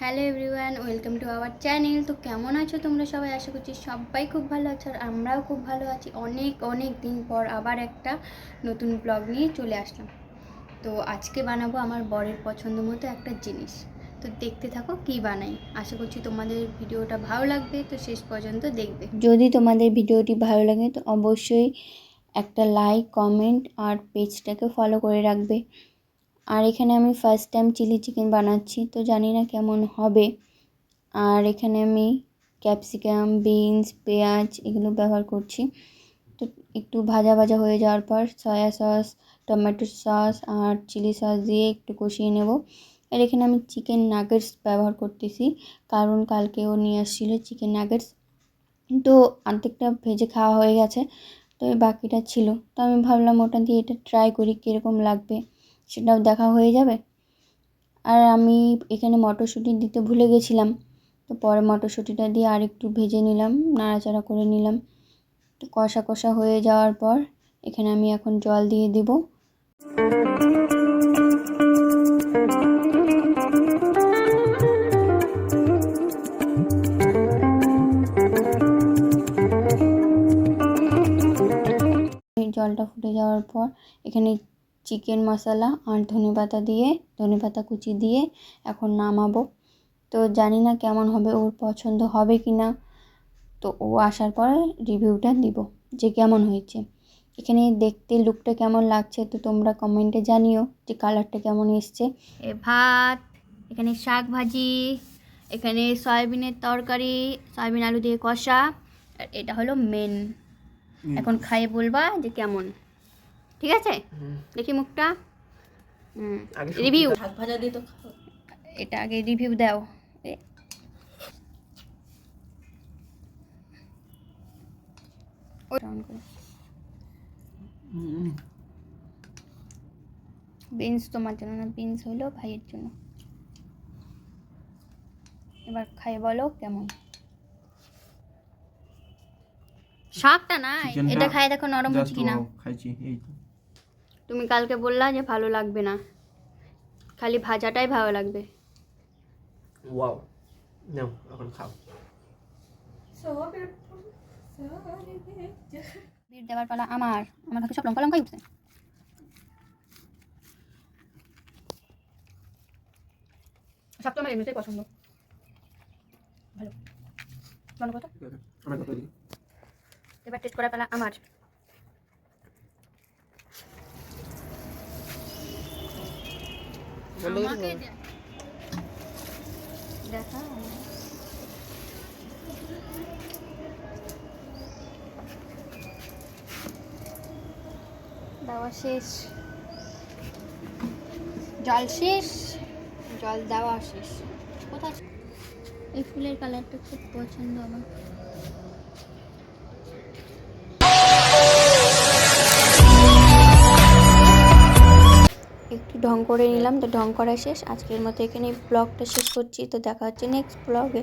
Hello everyone, welcome to our channel. তো কেমন আছো তোমরা সবাই? আশা করছি সবাই খুব ভালো আছো আর আমরাও খুব ভালো আছি। অনেক অনেক দিন পর আবার একটা নতুন ব্লগ নিয়ে চলে আসলাম। তো আজকে বানাবো আমার বরের পছন্দ মতো একটা জিনিস। তো দেখতে থাকো কি বানাই। আশা করছি তোমাদের ভিডিওটা ভালো লাগবে, তো শেষ পর্যন্ত দেখবে। যদি তোমাদের ভিডিওটি ভালো লাগে তো অবশ্যই একটা লাইক, কমেন্ট আর পেজটাকে ফলো করে রাখবে। আর এখানে আমি ফার্স্ট টাইম চিলি চিকেন বানাচ্ছি, তো জানি না কেমন হবে। আর এখানে আমি ক্যাপসিকাম, বিনস, পেঁয়াজ এগুলো ব্যবহার করছি। তো একটু ভাজা ভাজা হয়ে যাওয়ার পর সয়া সস, টমেটো সস আর চিলি সস দিয়ে একটু কষিয়ে নেব। আর এখানে আমি চিকেন নাগেটস ব্যবহার করতেছি, কারণ কালকেও নিয়ে আসছিলো চিকেন নাগেটস। তো অর্ধেকটা ভেজে খাওয়া হয়ে গেছে, তো এই বাকিটা ছিল। তো আমি ভাবলাম ওটা দিয়ে এটা ট্রাই করি কীরকম লাগবে, সেটাও দেখা হয়ে যাবে। আর আমি এখানে মটরশুঁটি দিতে ভুলে গেছিলাম, তো পরে মটরশুঁটিটা দিয়ে আর একটু ভেজে নিলাম, নাড়াচাড়া করে নিলাম। তো কষা কষা হয়ে যাওয়ার পর এখানে আমি এখন জল দিয়ে দেব। জলটা ফুটে যাওয়ার পর এখানে চিকেন মশলা আর ধনেপাতা কুচি দিয়ে এখন নামাবো। তো জানি না কেমন হবে, ওর পছন্দ হবে কি না। তো ও আসার পর রিভিউটা দিব যে কেমন হয়েছে। এখানে দেখতে লুকটা কেমন লাগছে তো তোমরা কমেন্টে জানিও যে কালারটা কেমন এসছে। ভাত, এখানে শাক ভাজি, এখানে সয়াবিনের তরকারি, সয়াবিন আলু দিয়ে কষা, আর এটা হলো মেন। এখন খাইয়ে বলবা যে কেমন। ঠিক আছে, দেখি মুখটা। রিভিউ। শাক ভাজা দিয়ে তো খাও। এটা আগে রিভিউ দাও। বিনস তোমার জন্য না, বিনস হলো ভাইয়ের জন্য। এবার খাই বলো কেমন। শাকটা না, এটা খাই দেখো নরম হচ্ছে কিনা। খাইছি এই তো। তুমি কালকে বললা যে ভালো লাগবে না, খালি ভাজাটাই ভালো লাগবে। ওয়াও, নাও এখন খাও। বিট দেওয়ার পালা আমার কাছে সব লঙ্কা লঙ্কাই উঠছে। সব তো আমার এমনিতেই পছন্দ। ভালো ভালো কথা। এবার টেস্ট করার পালা আমার। দেখা দেওয়া শেষ, জল শেষ, জল দেওয়া শেষ। কোথায় এই ফুলের কালারটা খুব পছন্দ আমার। একটু ঢং করে নিলাম, তো ঢং করা শেষ। আজকের মতো এখানে ব্লগটা শেষ করছি, তো দেখা হচ্ছে নেক্সট ব্লগে।